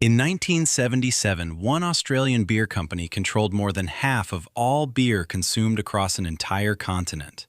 In 1977, one Australian beer company controlled more than half of all beer consumed across an entire continent.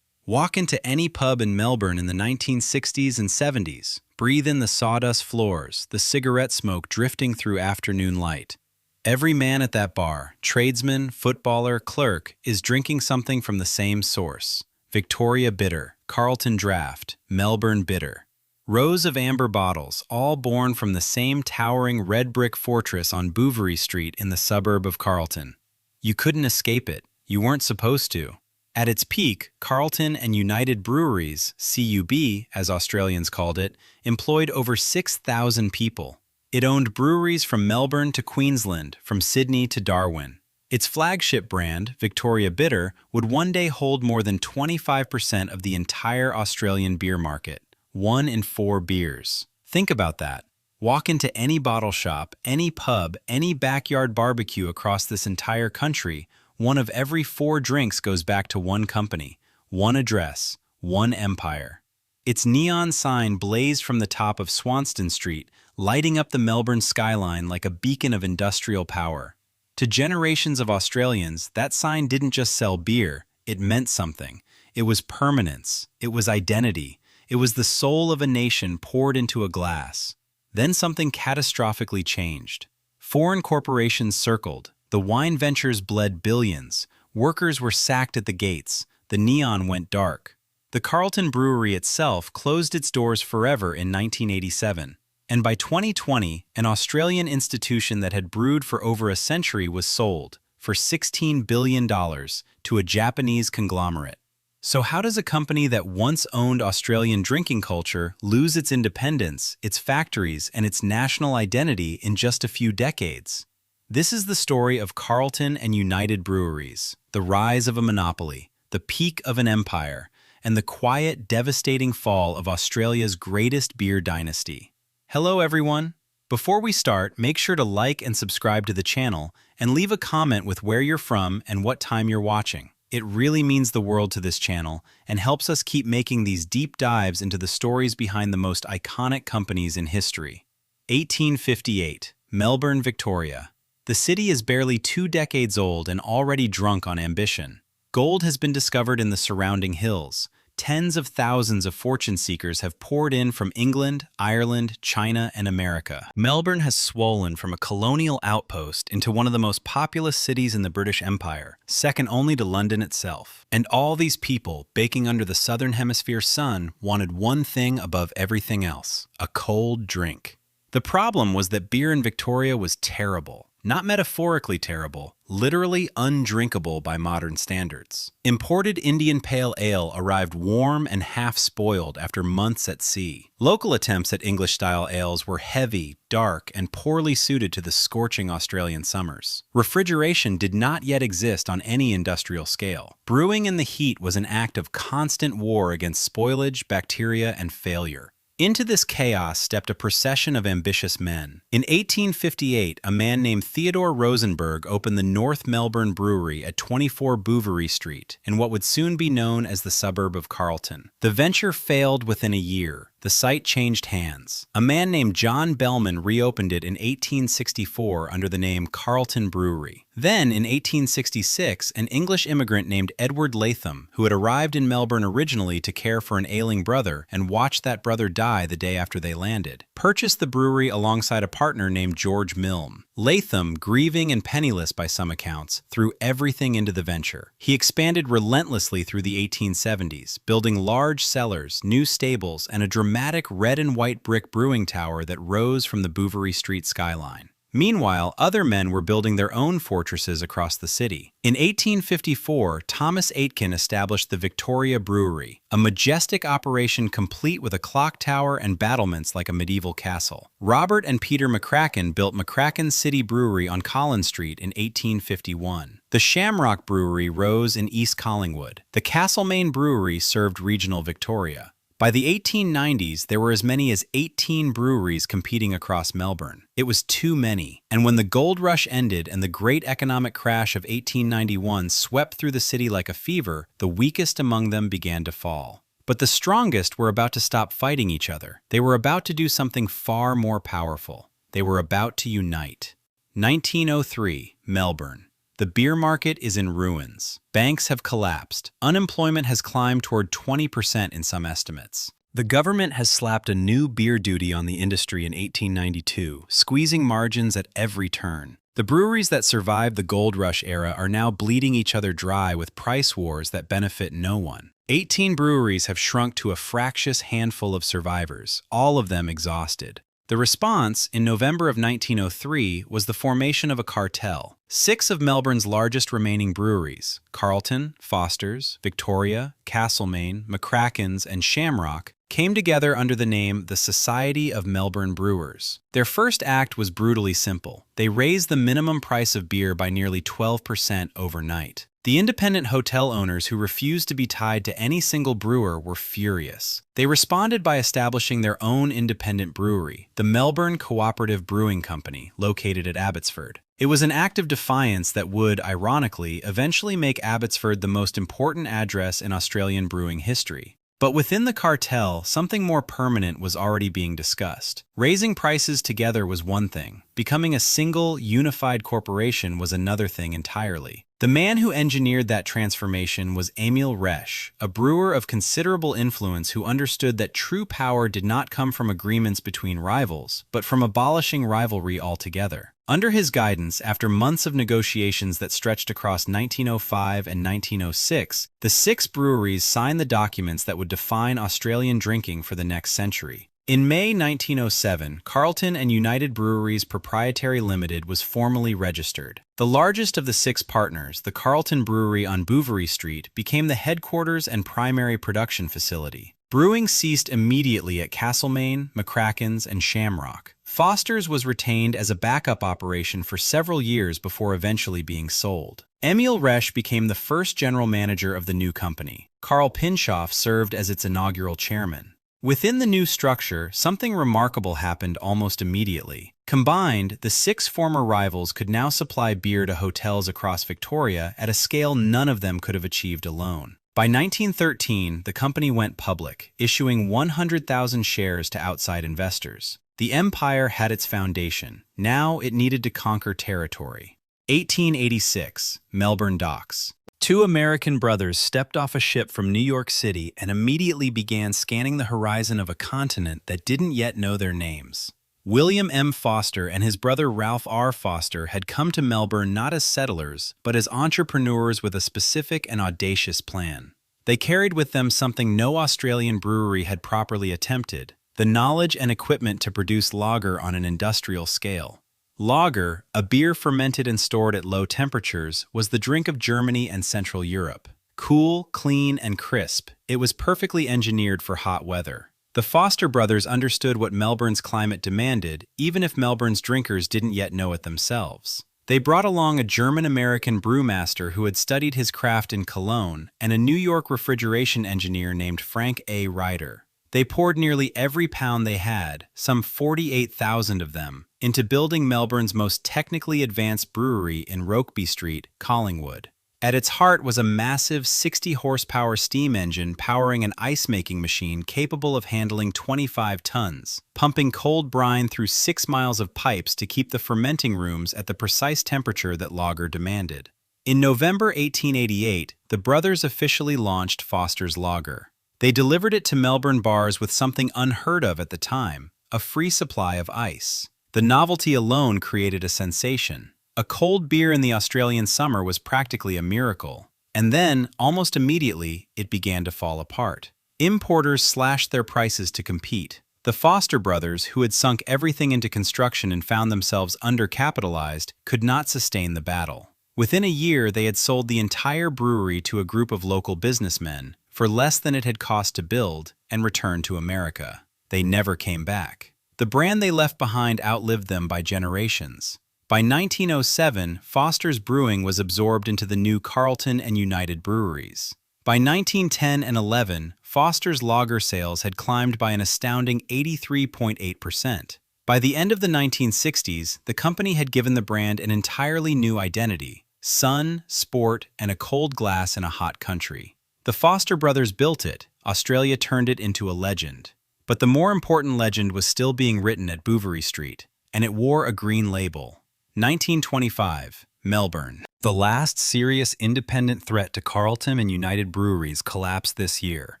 Walk into any pub in Melbourne in the 1960s and 70s, breathe in the sawdust floors, the cigarette smoke drifting through afternoon light. Every man at that bar, tradesman, footballer, clerk, is drinking something from the same source. Victoria Bitter, Carlton Draught, Melbourne Bitter. Rows of amber bottles, all born from the same towering red brick fortress on Bouverie Street in the suburb of Carlton. You couldn't escape it. You weren't supposed to. At its peak, Carlton and United Breweries, CUB as Australians called it, employed over 6,000 people. It owned breweries from Melbourne to Queensland, from Sydney to Darwin. Its flagship brand, Victoria Bitter, would one day hold more than 25% of the entire Australian beer market. 1 in 4 beers. Think about that. Walk into any bottle shop, any pub, any backyard barbecue across this entire country, one of every 4 drinks goes back to one company, one address, one empire. Its neon sign blazed from the top of Swanston Street, lighting up the Melbourne skyline like a beacon of industrial power. To generations of Australians, that sign didn't just sell beer, it meant something. It was permanence, it was identity. It was the soul of a nation poured into a glass. Then something catastrophically changed. Foreign corporations circled. The wine ventures bled billions. Workers were sacked at the gates. The neon went dark. The Carlton Brewery itself closed its doors forever in 1987. And by 2020, an Australian institution that had brewed for over a century was sold for $16 billion to a Japanese conglomerate. So how does a company that once owned Australian drinking culture lose its independence, its factories, and its national identity in just a few decades? This is the story of Carlton and United Breweries, the rise of a monopoly, the peak of an empire, and the quiet, devastating fall of Australia's greatest beer dynasty. Hello, everyone. Before we start, make sure to like and subscribe to the channel, and leave a comment with where you're from and what time you're watching. It really means the world to this channel and helps us keep making these deep dives into the stories behind the most iconic companies in history. 1858, Melbourne, Victoria. The city is barely 2 decades old and already drunk on ambition. Gold has been discovered in the surrounding hills. Tens of thousands of fortune seekers have poured in from England, Ireland, China, and America. Melbourne has swollen from a colonial outpost into one of the most populous cities in the British Empire, second only to London itself. And all these people, baking under the Southern Hemisphere sun, wanted one thing above everything else: a cold drink. The problem was that beer in Victoria was terrible. Not metaphorically terrible, literally undrinkable by modern standards. Imported Indian Pale Ale arrived warm and half-spoiled after months at sea. Local attempts at English-style ales were heavy, dark, and poorly suited to the scorching Australian summers. Refrigeration did not yet exist on any industrial scale. Brewing in the heat was an act of constant war against spoilage, bacteria, and failure. Into this chaos stepped a procession of ambitious men. In 1858, a man named Theodore Rosenberg opened the North Melbourne Brewery at 24 Bouverie Street, in what would soon be known as the suburb of Carlton. The venture failed within a year. The site changed hands. A man named John Bellman reopened it in 1864 under the name Carlton Brewery. Then, in 1866, an English immigrant named Edward Latham, who had arrived in Melbourne originally to care for an ailing brother and watched that brother die the day after they landed, purchased the brewery alongside a partner named George Milne. Latham, grieving and penniless by some accounts, threw everything into the venture. He expanded relentlessly through the 1870s, building large cellars, new stables, and a dramatic red and white brick brewing tower that rose from the Bouverie Street skyline. Meanwhile, other men were building their own fortresses across the city. In 1854, Thomas Aitken established the Victoria Brewery, a majestic operation complete with a clock tower and battlements like a medieval castle. Robert and Peter McCracken built McCracken City Brewery on Collins Street in 1851. The Shamrock Brewery rose in East Collingwood. The Castlemaine Brewery served regional Victoria. By the 1890s, there were as many as 18 breweries competing across Melbourne. It was too many, and when the gold rush ended and the great economic crash of 1891 swept through the city like a fever, the weakest among them began to fall. But the strongest were about to stop fighting each other. They were about to do something far more powerful. They were about to unite. 1903, Melbourne. The beer market is in ruins. Banks have collapsed. Unemployment has climbed toward 20% in some estimates. The government has slapped a new beer duty on the industry in 1892, squeezing margins at every turn. The breweries that survived the gold rush era are now bleeding each other dry with price wars that benefit no one. 18 breweries have shrunk to a fractious handful of survivors, all of them exhausted. The response, in November of 1903, was the formation of a cartel. 6 of Melbourne's largest remaining breweries, Carlton, Foster's, Victoria, Castlemaine, McCracken's, and Shamrock, came together under the name the Society of Melbourne Brewers. Their first act was brutally simple. They raised the minimum price of beer by nearly 12% overnight. The independent hotel owners who refused to be tied to any single brewer were furious. They responded by establishing their own independent brewery, the Melbourne Cooperative Brewing Company, located at Abbotsford. It was an act of defiance that would, ironically, eventually make Abbotsford the most important address in Australian brewing history. But within the cartel, something more permanent was already being discussed. Raising prices together was one thing. Becoming a single, unified corporation was another thing entirely. The man who engineered that transformation was Emil Resch, a brewer of considerable influence who understood that true power did not come from agreements between rivals, but from abolishing rivalry altogether. Under his guidance, after months of negotiations that stretched across 1905 and 1906, the 6 breweries signed the documents that would define Australian drinking for the next century. In May 1907, Carlton United Breweries Proprietary Limited was formally registered. The largest of the 6 partners, the Carlton Brewery on Bouverie Street, became the headquarters and primary production facility. Brewing ceased immediately at Castlemaine, McCracken's, and Shamrock. Foster's was retained as a backup operation for several years before eventually being sold. Emil Resch became the first general manager of the new company. Karl Pinschoff served as its inaugural chairman. Within the new structure, something remarkable happened almost immediately. Combined, the 6 former rivals could now supply beer to hotels across Victoria at a scale none of them could have achieved alone. By 1913, the company went public, issuing 100,000 shares to outside investors. The empire had its foundation. Now it needed to conquer territory. 1886, Melbourne docks. 2 American brothers stepped off a ship from New York City and immediately began scanning the horizon of a continent that didn't yet know their names. William M. Foster and his brother Ralph R. Foster had come to Melbourne not as settlers, but as entrepreneurs with a specific and audacious plan. They carried with them something no Australian brewery had properly attempted: the knowledge and equipment to produce lager on an industrial scale. Lager, a beer fermented and stored at low temperatures, was the drink of Germany and Central Europe. Cool, clean, and crisp, it was perfectly engineered for hot weather. The Foster brothers understood what Melbourne's climate demanded, even if Melbourne's drinkers didn't yet know it themselves. They brought along a German-American brewmaster who had studied his craft in Cologne and a New York refrigeration engineer named Frank A. Ryder. They poured nearly every pound they had, some 48,000 of them, into building Melbourne's most technically advanced brewery in Rokeby Street, Collingwood. At its heart was a massive 60-horsepower steam engine powering an ice-making machine capable of handling 25 tons, pumping cold brine through 6 miles of pipes to keep the fermenting rooms at the precise temperature that lager demanded. In November 1888, the brothers officially launched Foster's Lager. They delivered it to Melbourne bars with something unheard of at the time: a free supply of ice. The novelty alone created a sensation. A cold beer in the Australian summer was practically a miracle. And then, almost immediately, it began to fall apart. Importers slashed their prices to compete. The Foster brothers, who had sunk everything into construction and found themselves undercapitalized, could not sustain the battle. Within a year, they had sold the entire brewery to a group of local businessmen for less than it had cost to build and returned to America. They never came back. The brand they left behind outlived them by generations. By 1907, Foster's Brewing was absorbed into the new Carlton United Breweries. By 1910 and 11, Foster's lager sales had climbed by an astounding 83.8%. By the end of the 1960s, the company had given the brand an entirely new identity: sun, sport, and a cold glass in a hot country. The Foster brothers built it. Australia turned it into a legend. But the more important legend was still being written at Bouverie Street. and it wore a green label. 1925, Melbourne. The last serious independent threat to Carlton and United Breweries collapsed this year,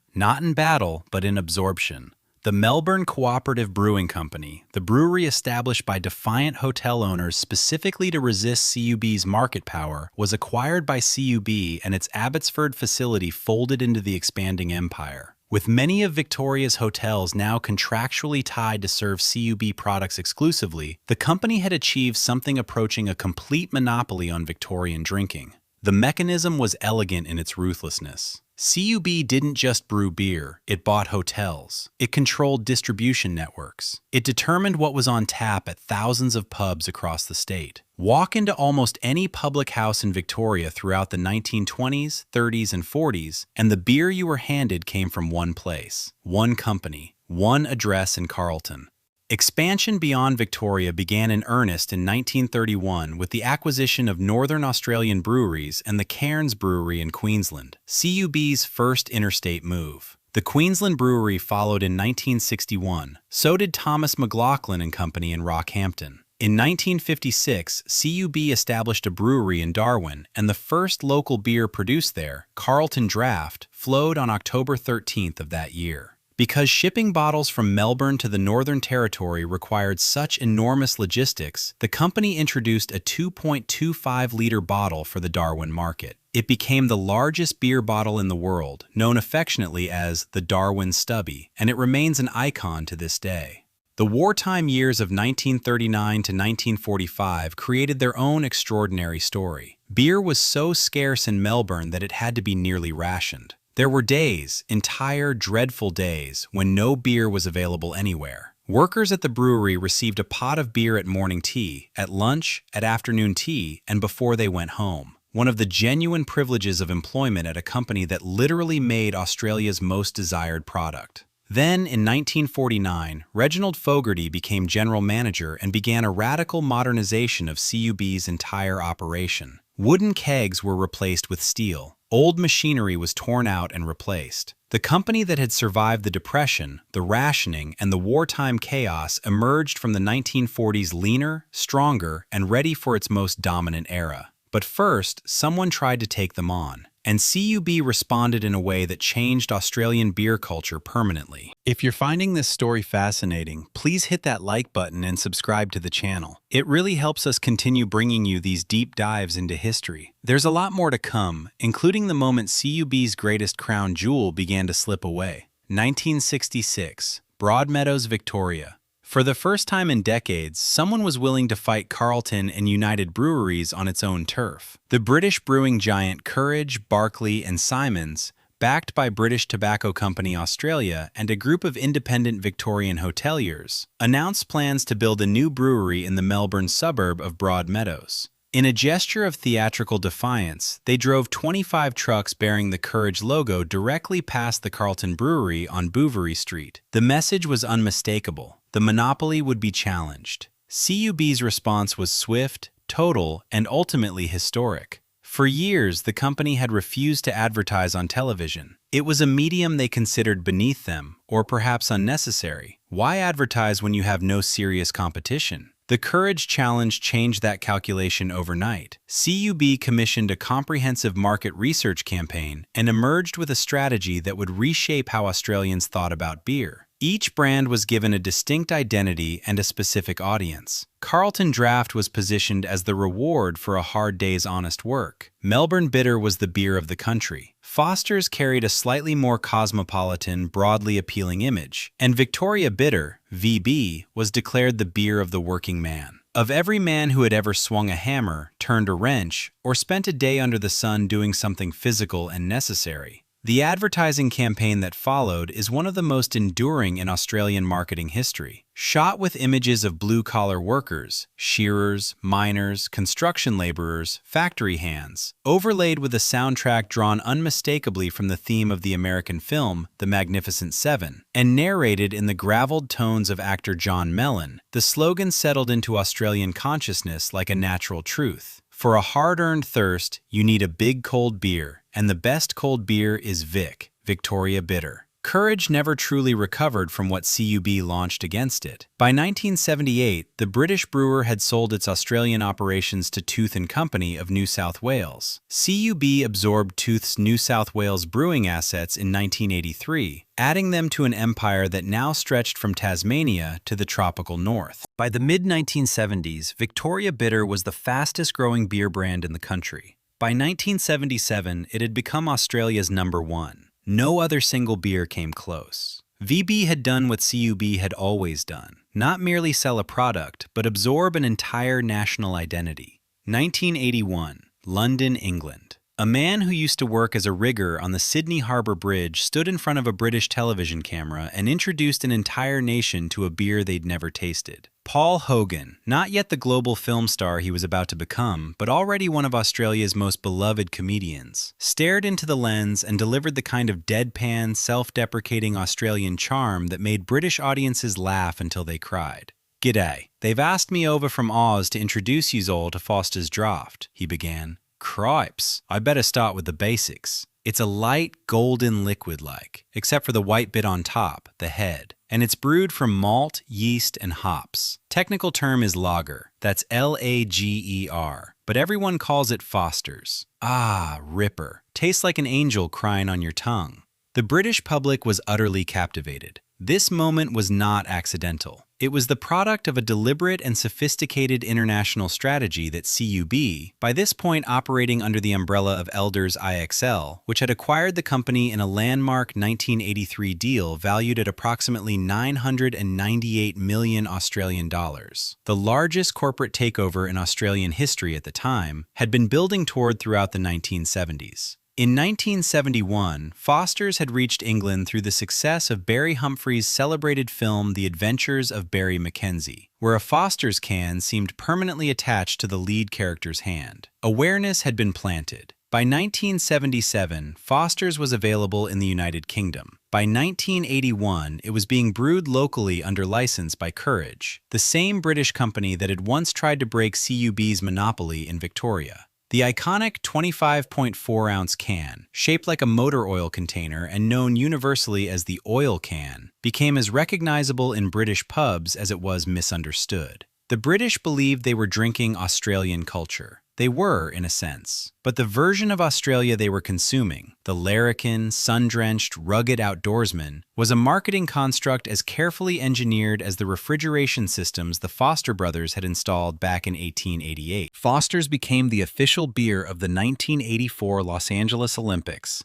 not in battle, but in absorption. The Melbourne Cooperative Brewing Company, the brewery established by defiant hotel owners specifically to resist CUB's market power, was acquired by CUB and its Abbotsford facility folded into the expanding empire. With many of Victoria's hotels now contractually tied to serve CUB products exclusively, the company had achieved something approaching a complete monopoly on Victorian drinking. The mechanism was elegant in its ruthlessness. CUB didn't just brew beer, it bought hotels. It controlled distribution networks. It determined what was on tap at thousands of pubs across the state. Walk into almost any public house in Victoria throughout the 1920s, 30s, and 40s, and the beer you were handed came from one place, one company, one address in Carlton. Expansion beyond Victoria began in earnest in 1931 with the acquisition of Northern Australian Breweries and the Cairns Brewery in Queensland, CUB's first interstate move. The Queensland Brewery followed in 1961, so did Thomas McLaughlin and Company in Rockhampton. In 1956, CUB established a brewery in Darwin, and the first local beer produced there, Carlton Draught, flowed on October 13th of that year. Because shipping bottles from Melbourne to the Northern Territory required such enormous logistics, the company introduced a 2.25-liter bottle for the Darwin market. It became the largest beer bottle in the world, known affectionately as the Darwin Stubby, and it remains an icon to this day. The wartime years of 1939 to 1945 created their own extraordinary story. Beer was so scarce in Melbourne that it had to be nearly rationed. There were days, entire dreadful days, when no beer was available anywhere. Workers at the brewery received a pot of beer at morning tea, at lunch, at afternoon tea, and before they went home. One of the genuine privileges of employment at a company that literally made Australia's most desired product. Then, in 1949, Reginald Fogarty became general manager and began a radical modernization of CUB's entire operation. Wooden kegs were replaced with steel. Old machinery was torn out and replaced. The company that had survived the Depression, the rationing, and the wartime chaos emerged from the 1940s leaner, stronger, and ready for its most dominant era. But first, someone tried to take them on. And CUB responded in a way that changed Australian beer culture permanently. If you're finding this story fascinating, please hit that like button and subscribe to the channel. It really helps us continue bringing you these deep dives into history. There's a lot more to come, including the moment CUB's greatest crown jewel began to slip away. 1966, Broadmeadows, Victoria. For the first time in decades, someone was willing to fight Carlton and United Breweries on its own turf. The British brewing giant Courage, Barclay, and Simons, backed by British Tobacco Company Australia and a group of independent Victorian hoteliers, announced plans to build a new brewery in the Melbourne suburb of Broadmeadows. In a gesture of theatrical defiance, they drove 25 trucks bearing the Courage logo directly past the Carlton Brewery on Bouverie Street. The message was unmistakable. The monopoly would be challenged. CUB's response was swift, total, and ultimately historic. For years, the company had refused to advertise on television. It was a medium they considered beneath them, or perhaps unnecessary. Why advertise when you have no serious competition? The Courage Challenge changed that calculation overnight. CUB commissioned a comprehensive market research campaign and emerged with a strategy that would reshape how Australians thought about beer. Each brand was given a distinct identity and a specific audience. Carlton Draught was positioned as the reward for a hard day's honest work. Melbourne Bitter was the beer of the country. Foster's carried a slightly more cosmopolitan, broadly appealing image. And Victoria Bitter, VB, was declared the beer of the working man. Of every man who had ever swung a hammer, turned a wrench, or spent a day under the sun doing something physical and necessary. The advertising campaign that followed is one of the most enduring in Australian marketing history. Shot with images of blue-collar workers, shearers, miners, construction laborers, factory hands, overlaid with a soundtrack drawn unmistakably from the theme of the American film, The Magnificent Seven, and narrated in the graveled tones of actor John Mellon, the slogan settled into Australian consciousness like a natural truth. For a hard-earned thirst, you need a big cold beer, and the best cold beer is Victoria Bitter. Courage never truly recovered from what CUB launched against it. By 1978, the British brewer had sold its Australian operations to Tooth & Company of New South Wales. CUB absorbed Tooth's New South Wales brewing assets in 1983, adding them to an empire that now stretched from Tasmania to the tropical north. By the mid-1970s, Victoria Bitter was the fastest-growing beer brand in the country. By 1977, it had become Australia's #1. No other single beer came close. VB had done what CUB had always done, not merely sell a product, but absorb an entire national identity. 1981, London, England. A man who used to work as a rigger on the Sydney Harbour Bridge stood in front of a British television camera and introduced an entire nation to a beer they'd never tasted. Paul Hogan, not yet the global film star he was about to become, but already one of Australia's most beloved comedians, stared into the lens and delivered the kind of deadpan, self-deprecating Australian charm that made British audiences laugh until they cried. "G'day. They've asked me over from Oz to introduce yous all to Foster's Draught," he began. "Cripes, I better start with the basics. It's a light, golden liquid-like, except for the white bit on top, the head. And it's brewed from malt, yeast, and hops. Technical term is lager. That's Lager, but everyone calls it Foster's. Ah, ripper. Tastes like an angel crying on your tongue." The British public was utterly captivated. This moment was not accidental. It was the product of a deliberate and sophisticated international strategy that CUB, by this point operating under the umbrella of Elders IXL, which had acquired the company in a landmark 1983 deal valued at approximately 998 million Australian dollars. The largest corporate takeover in Australian history at the time, had been building toward throughout the 1970s. In 1971, Foster's had reached England through the success of Barry Humphrey's celebrated film The Adventures of Barry Mackenzie, where a Foster's can seemed permanently attached to the lead character's hand. Awareness had been planted. By 1977, Foster's was available in the United Kingdom. By 1981, it was being brewed locally under license by Courage, the same British company that had once tried to break CUB's monopoly in Victoria. The iconic 25.4-ounce can, shaped like a motor oil container and known universally as the oil can, became as recognizable in British pubs as it was misunderstood. The British believed they were drinking Australian culture. They were, in a sense. But the version of Australia they were consuming, the larrikin, sun-drenched, rugged outdoorsman, was a marketing construct as carefully engineered as the refrigeration systems the Foster brothers had installed back in 1888. Foster's became the official beer of the 1984 Los Angeles Olympics.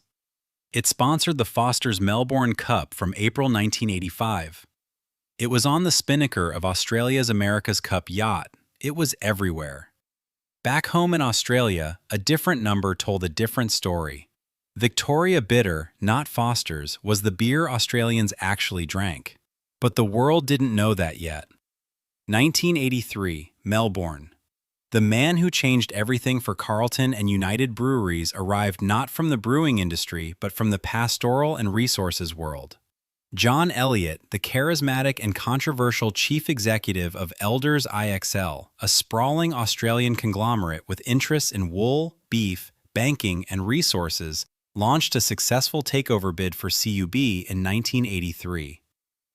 It sponsored the Foster's Melbourne Cup from April 1985. It was on the spinnaker of Australia's America's Cup yacht. It was everywhere. Back home in Australia, a different number told a different story. Victoria Bitter, not Foster's, was the beer Australians actually drank. But the world didn't know that yet. 1983, Melbourne. The man who changed everything for Carlton and United Breweries arrived not from the brewing industry, but from the pastoral and resources world. John Elliott, the charismatic and controversial chief executive of Elders IXL, a sprawling Australian conglomerate with interests in wool, beef, banking, and resources, launched a successful takeover bid for CUB in 1983.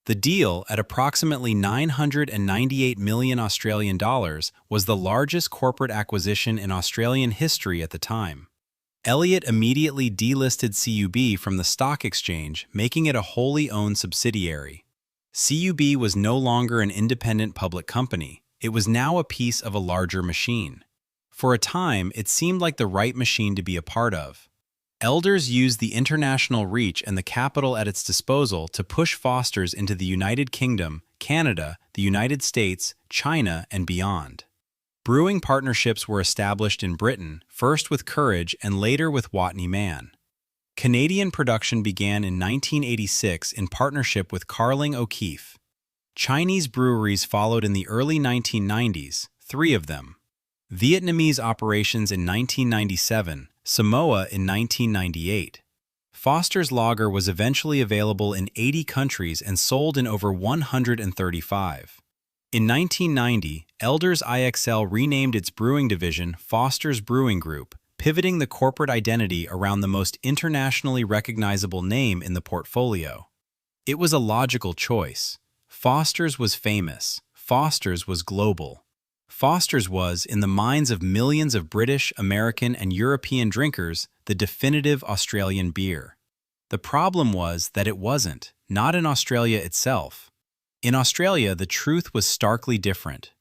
The deal, at approximately 998 million Australian dollars, was the largest corporate acquisition in Australian history at the time. Elliott immediately delisted CUB from the stock exchange, making it a wholly owned subsidiary. CUB was no longer an independent public company. It was now a piece of a larger machine. For a time, it seemed like the right machine to be a part of. Elders used the international reach and the capital at its disposal to push Foster's into the United Kingdom, Canada, the United States, China, and beyond. Brewing partnerships were established in Britain, first with Courage and later with Watney Mann. Canadian production began in 1986 in partnership with Carling O'Keeffe. Chinese breweries followed in the early 1990s, 3 of them. Vietnamese operations in 1997, Samoa in 1998. Foster's Lager was eventually available in 80 countries and sold in over 135. In 1990, Elders IXL renamed its brewing division Foster's Brewing Group, pivoting the corporate identity around the most internationally recognizable name in the portfolio. It was a logical choice. Foster's was famous. Foster's was global. Foster's was, in the minds of millions of British, American, and European drinkers, the definitive Australian beer. The problem was that it wasn't, not in Australia itself. In Australia, the truth was starkly different.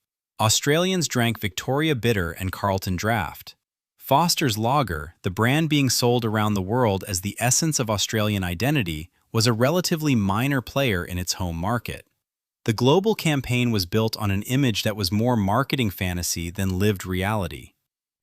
Australians drank Victoria Bitter and Carlton Draught. Foster's Lager, the brand being sold around the world as the essence of Australian identity, was a relatively minor player in its home market. The global campaign was built on an image that was more marketing fantasy than lived reality.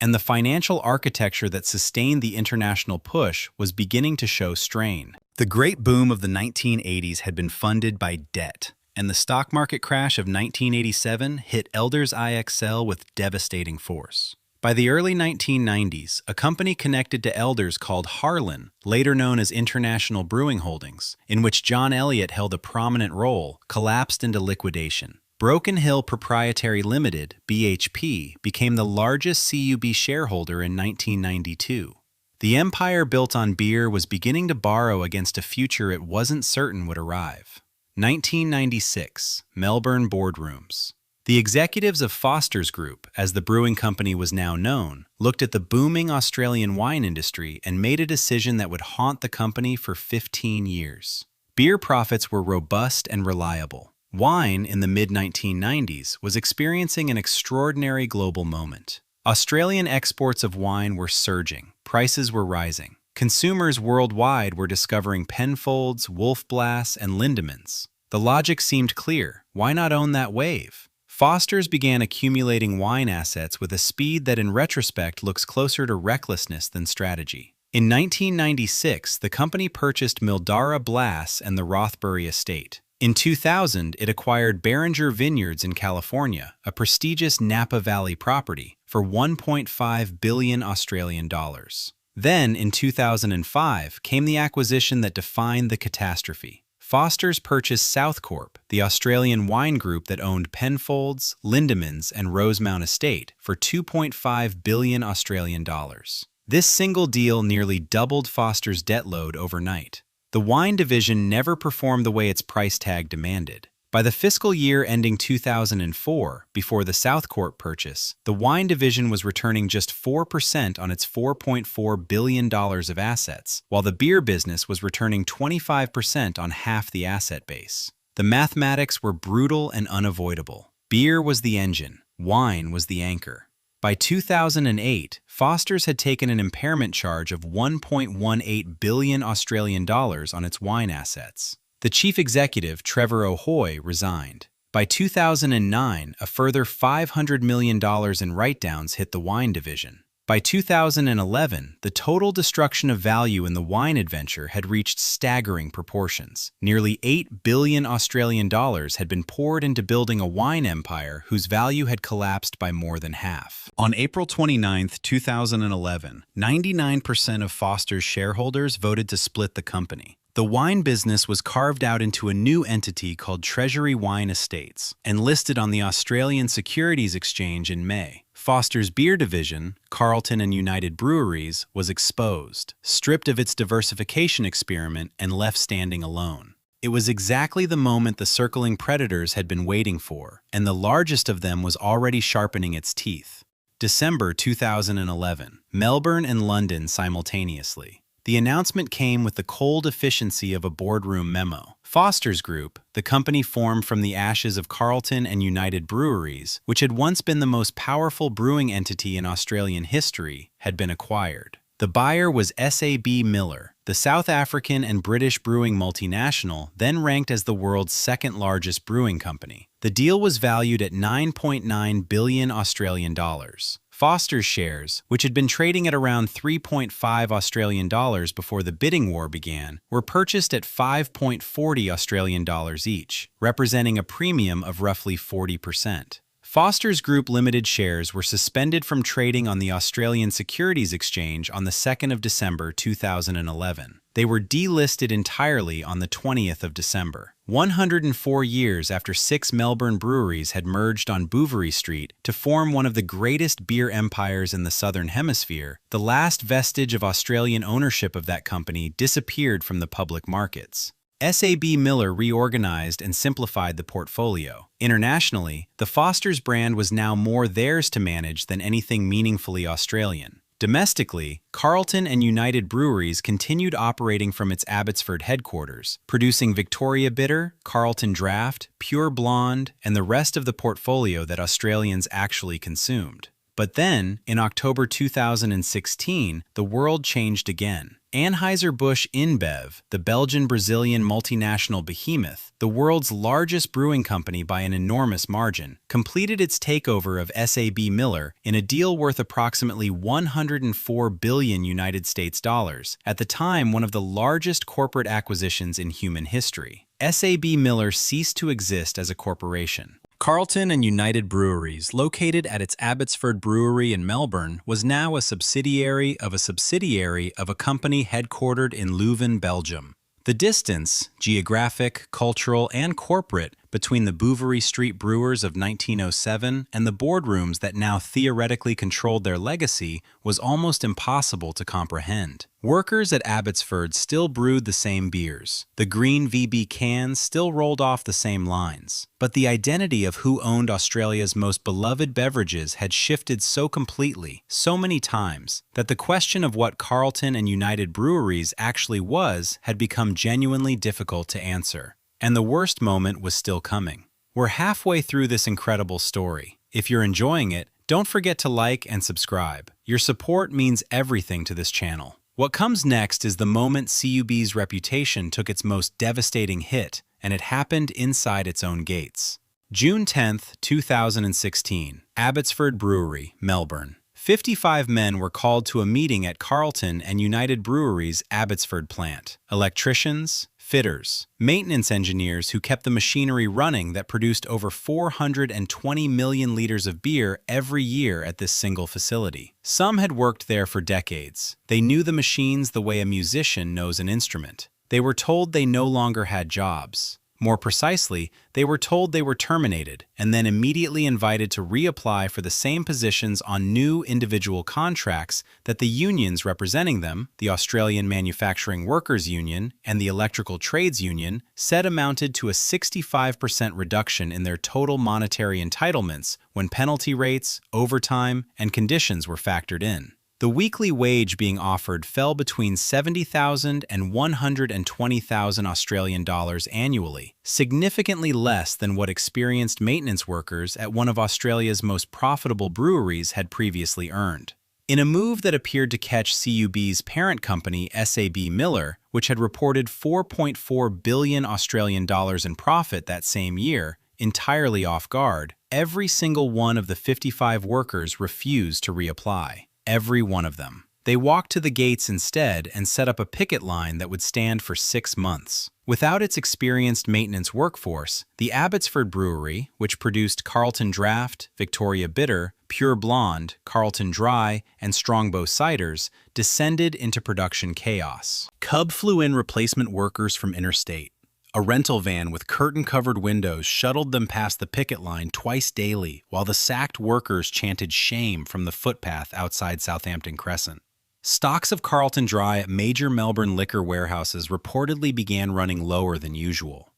And the financial architecture that sustained the international push was beginning to show strain. The great boom of the 1980s had been funded by debt, and the stock market crash of 1987 hit Elders IXL with devastating force. By the early 1990s, a company connected to Elders called Harlan, later known as International Brewing Holdings, in which John Elliott held a prominent role, collapsed into liquidation. Broken Hill Proprietary Limited, BHP, became the largest CUB shareholder in 1992. The empire built on beer was beginning to borrow against a future it wasn't certain would arrive. 1996, Melbourne boardrooms. The executives of Foster's Group, as the brewing company was now known, looked at the booming Australian wine industry and made a decision that would haunt the company for 15 years. Beer profits were robust and reliable. Wine, in the mid-1990s, was experiencing an extraordinary global moment. Australian exports of wine were surging, prices were rising. Consumers worldwide were discovering Penfolds, Wolf Blass, and Lindemans. The logic seemed clear. Why not own that wave? Foster's began accumulating wine assets with a speed that in retrospect looks closer to recklessness than strategy. In 1996, the company purchased Mildara Blass and the Rothbury estate. In 2000, it acquired Beringer Vineyards in California, a prestigious Napa Valley property, for 1.5 billion Australian dollars. Then, in 2005, came the acquisition that defined the catastrophe. Foster's purchased Southcorp, the Australian wine group that owned Penfolds, Lindemans, and Rosemount Estate, for 2.5 billion Australian dollars. This single deal nearly doubled Foster's debt load overnight. The wine division never performed the way its price tag demanded. By the fiscal year ending 2004, before the Southcorp purchase, the wine division was returning just 4% on its $4.4 billion of assets, while the beer business was returning 25% on half the asset base. The mathematics were brutal and unavoidable. Beer was the engine, wine was the anchor. By 2008, Foster's had taken an impairment charge of 1.18 billion Australian dollars on its wine assets. The chief executive, Trevor O'Hoy, resigned. By 2009, a further $500 million in write-downs hit the wine division. By 2011, the total destruction of value in the wine adventure had reached staggering proportions. Nearly 8 billion Australian dollars had been poured into building a wine empire whose value had collapsed by more than half. On April 29, 2011, 99% of Foster's shareholders voted to split the company. The wine business was carved out into a new entity called Treasury Wine Estates and listed on the Australian Securities Exchange in May. Foster's beer division, Carlton United Breweries, was exposed, stripped of its diversification experiment, and left standing alone. It was exactly the moment the circling predators had been waiting for, and the largest of them was already sharpening its teeth. December 2011, Melbourne and London simultaneously. The announcement came with the cold efficiency of a boardroom memo. Foster's Group, the company formed from the ashes of Carlton United Breweries, which had once been the most powerful brewing entity in Australian history, had been acquired. The buyer was SAB Miller, the South African and British brewing multinational, then ranked as the world's second-largest brewing company. The deal was valued at 9.9 billion Australian dollars. Foster's shares, which had been trading at around 3.5 Australian dollars before the bidding war began, were purchased at 5.40 Australian dollars each, representing a premium of roughly 40%. Foster's Group Limited shares were suspended from trading on the Australian Securities Exchange on the 2nd of December 2011. They were delisted entirely on the 20th of December, 104 years after 6 Melbourne breweries had merged on Bouverie Street to form one of the greatest beer empires in the Southern Hemisphere. The last vestige of Australian ownership of that company disappeared from the public markets. SAB Miller reorganized and simplified the portfolio. Internationally, the Foster's brand was now more theirs to manage than anything meaningfully Australian. Domestically, Carlton and United Breweries continued operating from its Abbotsford headquarters, producing Victoria Bitter, Carlton Draught, Pure Blonde, and the rest of the portfolio that Australians actually consumed. But then, in October 2016, the world changed again. Anheuser-Busch InBev, the Belgian-Brazilian multinational behemoth, the world's largest brewing company by an enormous margin, completed its takeover of SAB Miller in a deal worth approximately $104 billion United States dollars, at the time one of the largest corporate acquisitions in human history. SAB Miller ceased to exist as a corporation. Carlton and United Breweries, located at its Abbotsford Brewery in Melbourne, was now a subsidiary of a company headquartered in Leuven, Belgium. The distance, geographic, cultural, and corporate, between the Bouverie Street brewers of 1907 and the boardrooms that now theoretically controlled their legacy was almost impossible to comprehend. Workers at Abbotsford still brewed the same beers. The green VB cans still rolled off the same lines. But the identity of who owned Australia's most beloved beverages had shifted so completely, so many times, that the question of what Carlton and United Breweries actually was had become genuinely difficult to answer. And the worst moment was still coming. We're halfway through this incredible story. If you're enjoying it, don't forget to like and subscribe. Your support means everything to this channel. What comes next is the moment CUB's reputation took its most devastating hit, and it happened inside its own gates. June 10, 2016, Abbotsford Brewery, Melbourne. 55 men were called to a meeting at Carlton and United Breweries' Abbotsford plant. Electricians, fitters, maintenance engineers who kept the machinery running that produced over 420 million liters of beer every year at this single facility. Some had worked there for decades. They knew the machines the way a musician knows an instrument. They were told they no longer had jobs. More precisely, they were told they were terminated and then immediately invited to reapply for the same positions on new individual contracts that the unions representing them, the Australian Manufacturing Workers Union and the Electrical Trades Union, said amounted to a 65% reduction in their total monetary entitlements when penalty rates, overtime, and conditions were factored in. The weekly wage being offered fell between 70,000 and 120,000 Australian dollars annually, significantly less than what experienced maintenance workers at one of Australia's most profitable breweries had previously earned. In a move that appeared to catch CUB's parent company SAB Miller, which had reported 4.4 billion Australian dollars in profit that same year, entirely off guard, every single one of the 55 workers refused to reapply. Every one of them. They walked to the gates instead and set up a picket line that would stand for 6 months. Without its experienced maintenance workforce, the Abbotsford Brewery, which produced Carlton Draught, Victoria Bitter, Pure Blonde, Carlton Dry, and Strongbow ciders, descended into production chaos. Cub flew in replacement workers from interstate. A rental van with curtain-covered windows shuttled them past the picket line twice daily, while the sacked workers chanted shame from the footpath outside Southampton Crescent. Stocks of Carlton Dry at major Melbourne liquor warehouses reportedly began running lower than usual.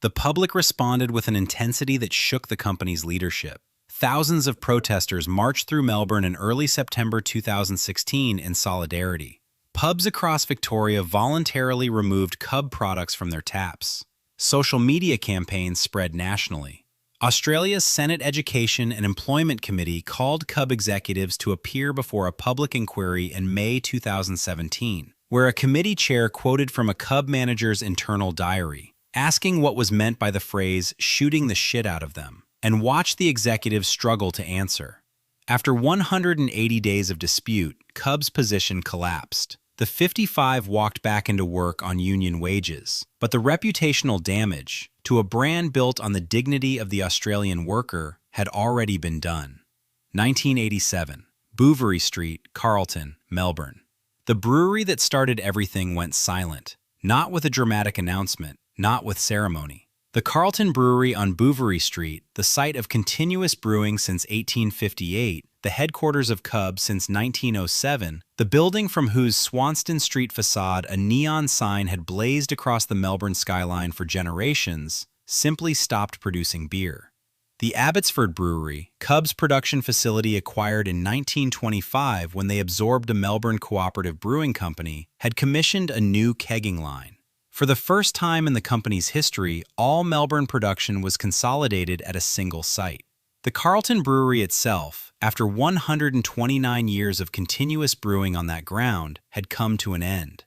The public responded with an intensity that shook the company's leadership. Thousands of protesters marched through Melbourne in early September 2016 in solidarity. Pubs across Victoria voluntarily removed Cub products from their taps. Social media campaigns spread nationally. Australia's Senate Education and Employment Committee called Cub executives to appear before a public inquiry in May 2017, where a committee chair quoted from a Cub manager's internal diary, asking what was meant by the phrase "shooting the shit out of them," and watched the executives struggle to answer. After 180 days of dispute, Cub's position collapsed. The 55 walked back into work on union wages, but the reputational damage to a brand built on the dignity of the Australian worker had already been done. 1987, Bouverie Street, Carlton, Melbourne. The brewery that started everything went silent, not with a dramatic announcement, not with ceremony. The Carlton Brewery on Bouverie Street, the site of continuous brewing since 1858, the headquarters of Cub since 1907, the building from whose Swanston Street facade a neon sign had blazed across the Melbourne skyline for generations, simply stopped producing beer. The Abbotsford Brewery, Cub's production facility acquired in 1925 when they absorbed a Melbourne cooperative brewing company, had commissioned a new kegging line. For the first time in the company's history, all Melbourne production was consolidated at a single site. The Carlton Brewery itself, after 129 years of continuous brewing on that ground, had come to an end.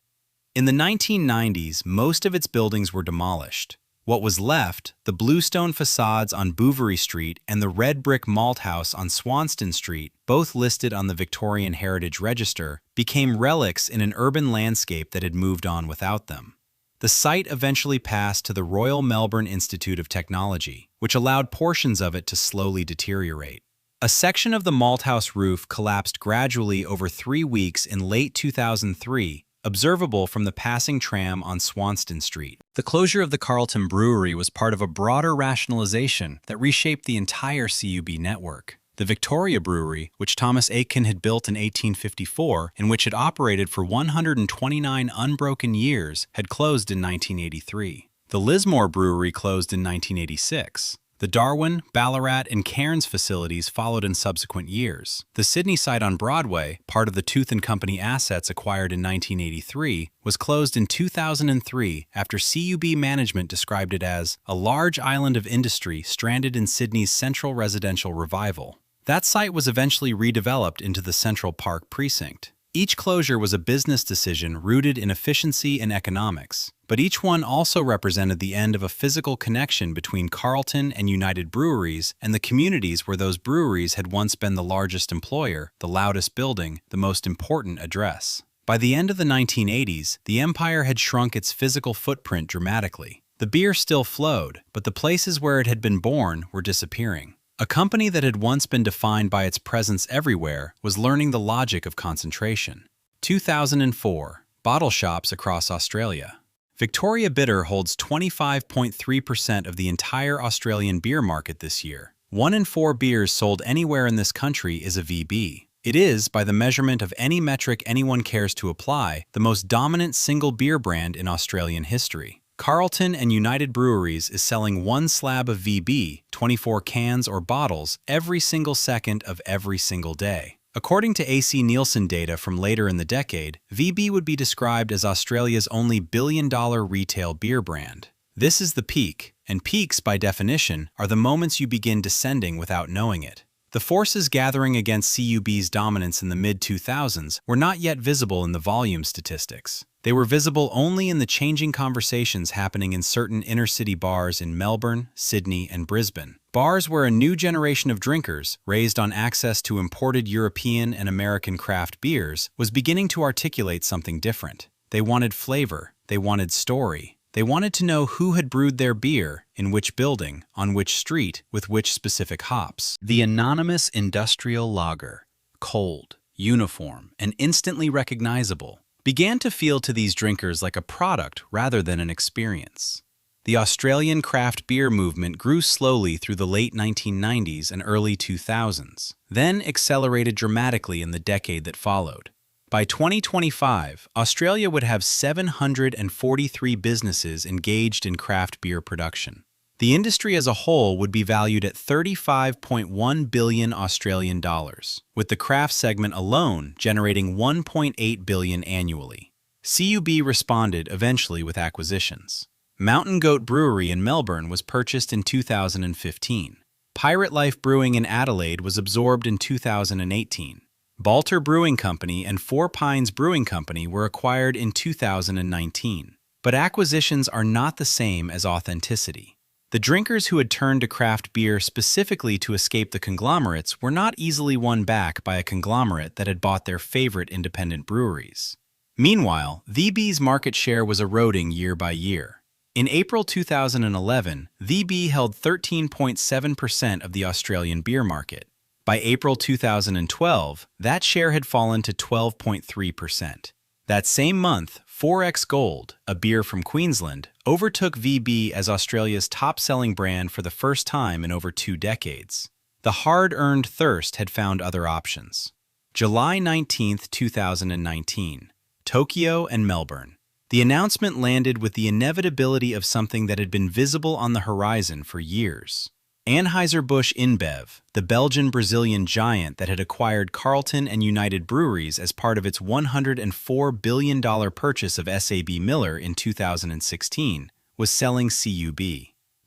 In the 1990s, most of its buildings were demolished. What was left, the bluestone facades on Bouverie Street and the red brick malt house on Swanston Street, both listed on the Victorian Heritage Register, became relics in an urban landscape that had moved on without them. The site eventually passed to the Royal Melbourne Institute of Technology, which allowed portions of it to slowly deteriorate. A section of the malthouse roof collapsed gradually over 3 weeks in late 2003, observable from the passing tram on Swanston Street. The closure of the Carlton Brewery was part of a broader rationalization that reshaped the entire CUB network. The Victoria Brewery, which Thomas Aitken had built in 1854 and which had operated for 129 unbroken years, had closed in 1983. The Lismore Brewery closed in 1986. The Darwin, Ballarat, and Cairns facilities followed in subsequent years. The Sydney site on Broadway, part of the Tooth & Company assets acquired in 1983, was closed in 2003 after CUB management described it as a large island of industry stranded in Sydney's central residential revival. That site was eventually redeveloped into the Central Park precinct. Each closure was a business decision rooted in efficiency and economics, but each one also represented the end of a physical connection between Carlton and United Breweries and the communities where those breweries had once been the largest employer, the loudest building, the most important address. By the end of the 1980s, the empire had shrunk its physical footprint dramatically. The beer still flowed, but the places where it had been born were disappearing. A company that had once been defined by its presence everywhere was learning the logic of concentration. 2004. Bottle shops across Australia. Victoria Bitter holds 25.3% of the entire Australian beer market this year. 1 in 4 beers sold anywhere in this country is a VB. It is, by the measurement of any metric anyone cares to apply, the most dominant single beer brand in Australian history. Carlton and United Breweries is selling 1 slab of VB, 24 cans or bottles, every single second of every single day. According to AC Nielsen data from later in the decade, VB would be described as Australia's only billion-dollar retail beer brand. This is the peak, and peaks, by definition, are the moments you begin descending without knowing it. The forces gathering against CUB's dominance in the mid-2000s were not yet visible in the volume statistics. They were visible only in the changing conversations happening in certain inner-city bars in Melbourne, Sydney, and Brisbane. Bars where a new generation of drinkers, raised on access to imported European and American craft beers, was beginning to articulate something different. They wanted flavor. They wanted story. They wanted to know who had brewed their beer, in which building, on which street, with which specific hops. The anonymous industrial lager, cold, uniform, and instantly recognizable, began to feel to these drinkers like a product rather than an experience. The Australian craft beer movement grew slowly through the late 1990s and early 2000s, then accelerated dramatically in the decade that followed. By 2025, Australia would have 743 businesses engaged in craft beer production. The industry as a whole would be valued at 35.1 billion Australian dollars, with the craft segment alone generating 1.8 billion annually. CUB responded eventually with acquisitions. Mountain Goat Brewery in Melbourne was purchased in 2015. Pirate Life Brewing in Adelaide was absorbed in 2018. Balter Brewing Company and Four Pines Brewing Company were acquired in 2019. But acquisitions are not the same as authenticity. The drinkers who had turned to craft beer specifically to escape the conglomerates were not easily won back by a conglomerate that had bought their favorite independent breweries. Meanwhile, VB's market share was eroding year by year. In April 2011, VB held 13.7% of the Australian beer market. By April 2012, that share had fallen to 12.3%. That same month, 4X Gold, a beer from Queensland, overtook VB as Australia's top-selling brand for the first time in over 2 decades. The hard-earned thirst had found other options. July 19, 2019. Tokyo and Melbourne. The announcement landed with the inevitability of something that had been visible on the horizon for years. Anheuser-Busch InBev, the Belgian-Brazilian giant that had acquired Carlton and United Breweries as part of its $104 billion purchase of SAB-Miller in 2016, was selling CUB.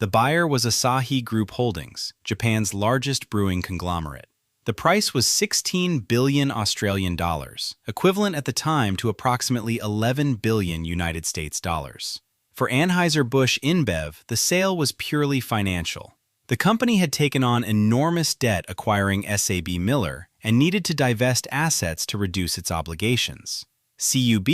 The buyer was Asahi Group Holdings, Japan's largest brewing conglomerate. The price was 16 billion Australian dollars, equivalent at the time to approximately 11 billion United States dollars. For Anheuser-Busch InBev, the sale was purely financial. The company had taken on enormous debt acquiring SAB-Miller and needed to divest assets to reduce its obligations. CUB,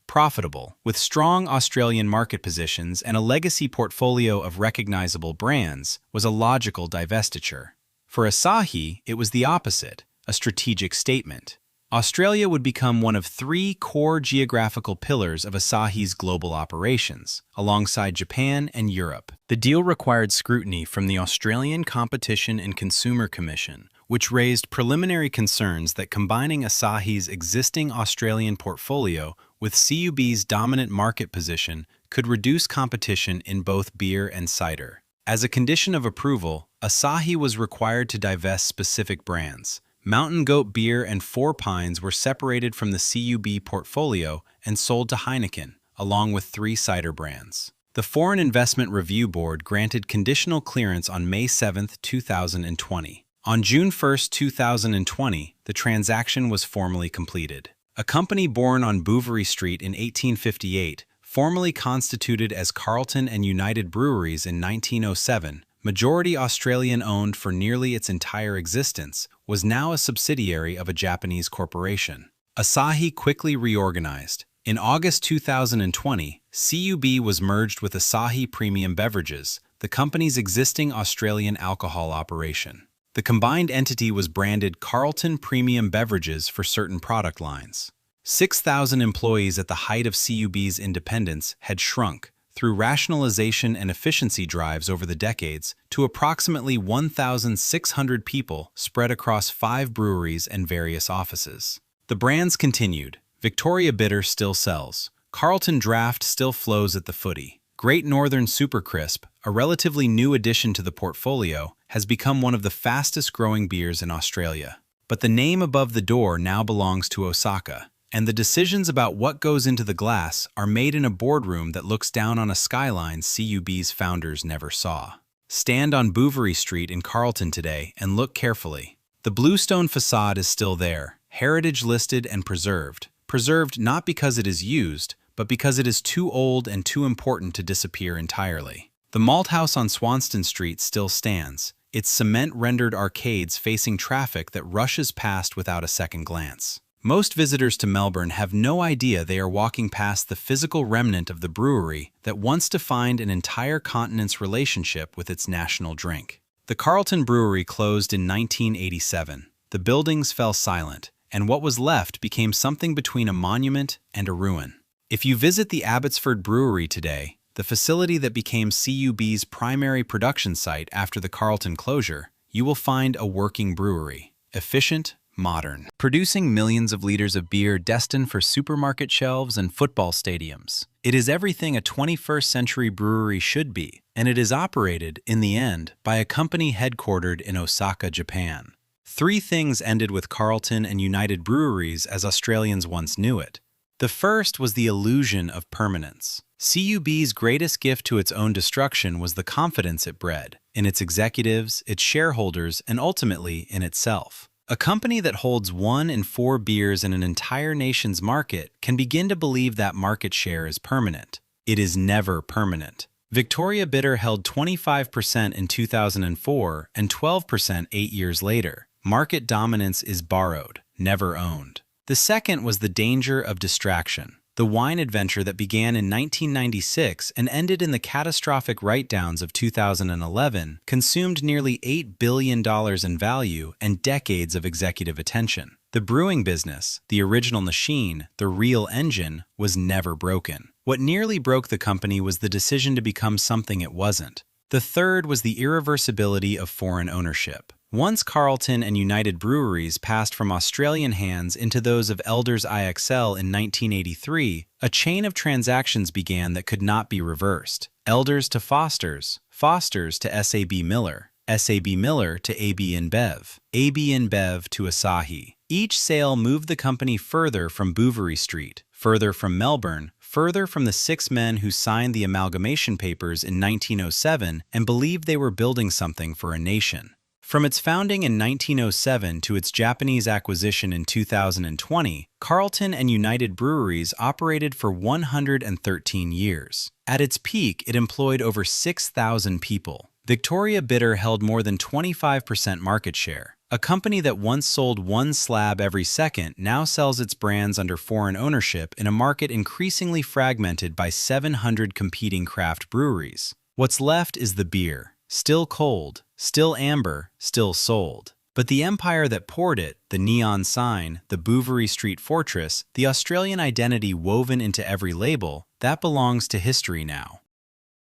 profitable, with strong Australian market positions and a legacy portfolio of recognizable brands, was a logical divestiture. For Asahi, it was the opposite, a strategic statement. Australia would become one of 3 core geographical pillars of Asahi's global operations, alongside Japan and Europe. The deal required scrutiny from the Australian Competition and Consumer Commission, which raised preliminary concerns that combining Asahi's existing Australian portfolio with CUB's dominant market position could reduce competition in both beer and cider. As a condition of approval, Asahi was required to divest specific brands. Mountain Goat Beer and Four Pines were separated from the CUB portfolio and sold to Heineken, along with 3 cider brands. The Foreign Investment Review Board granted conditional clearance on May 7, 2020. On June 1, 2020, the transaction was formally completed. A company born on Bouverie Street in 1858, formally constituted as Carlton and United Breweries in 1907, majority Australian-owned for nearly its entire existence, was now a subsidiary of a Japanese corporation. Asahi quickly reorganized. In August 2020, CUB was merged with Asahi Premium Beverages, the company's existing Australian alcohol operation. The combined entity was branded Carlton Premium Beverages for certain product lines. 6,000 employees at the height of CUB's independence had shrunk, through rationalization and efficiency drives over the decades, to approximately 1,600 people spread across 5 breweries and various offices. The brands continued. Victoria Bitter still sells. Carlton Draught still flows at the footy. Great Northern Super Crisp, a relatively new addition to the portfolio, has become one of the fastest-growing beers in Australia. But the name above the door now belongs to Osaka, and the decisions about what goes into the glass are made in a boardroom that looks down on a skyline CUB's founders never saw. Stand on Bouverie Street in Carlton today and look carefully. The bluestone facade is still there, heritage listed and preserved. Preserved not because it is used, but because it is too old and too important to disappear entirely. The malt house on Swanston Street still stands, its cement-rendered arcades facing traffic that rushes past without a second glance. Most visitors to Melbourne have no idea they are walking past the physical remnant of the brewery that once defined an entire continent's relationship with its national drink. The Carlton Brewery closed in 1987. The buildings fell silent, and what was left became something between a monument and a ruin. If you visit the Abbotsford Brewery today, the facility that became CUB's primary production site after the Carlton closure, you will find a working brewery. Efficient, modern, producing millions of liters of beer destined for supermarket shelves and football stadiums. It is everything a 21st century brewery should be, and it is operated, in the end, by a company headquartered in Osaka, Japan. 3 things ended with Carlton and United Breweries as Australians once knew it. The first was the illusion of permanence. CUB's greatest gift to its own destruction was the confidence it bred, in its executives, its shareholders, and ultimately in itself. A company that holds 1 in 4 beers in an entire nation's market can begin to believe that market share is permanent. It is never permanent. Victoria Bitter held 25% in 2004 and 12% 8 years later. Market dominance is borrowed, never owned. The second was the danger of distraction. The wine adventure that began in 1996 and ended in the catastrophic write-downs of 2011 consumed nearly $8 billion in value and decades of executive attention. The brewing business, the original machine, the real engine, was never broken. What nearly broke the company was the decision to become something it wasn't. The third was the irreversibility of foreign ownership. Once Carlton and United Breweries passed from Australian hands into those of Elders IXL in 1983, a chain of transactions began that could not be reversed. Elders to Foster's, Foster's to SAB Miller, SAB Miller to AB InBev, AB InBev to Asahi. Each sale moved the company further from Bouverie Street, further from Melbourne, further from the 6 men who signed the amalgamation papers in 1907 and believed they were building something for a nation. From its founding in 1907 to its Japanese acquisition in 2020, Carlton and United Breweries operated for 113 years. At its peak, it employed over 6,000 people. Victoria Bitter held more than 25% market share. A company that once sold 1 slab every second now sells its brands under foreign ownership in a market increasingly fragmented by 700 competing craft breweries. What's left is the beer. Still cold, still amber, still sold. But the empire that poured it, the neon sign, the Bouverie Street fortress, the Australian identity woven into every label, that belongs to history now.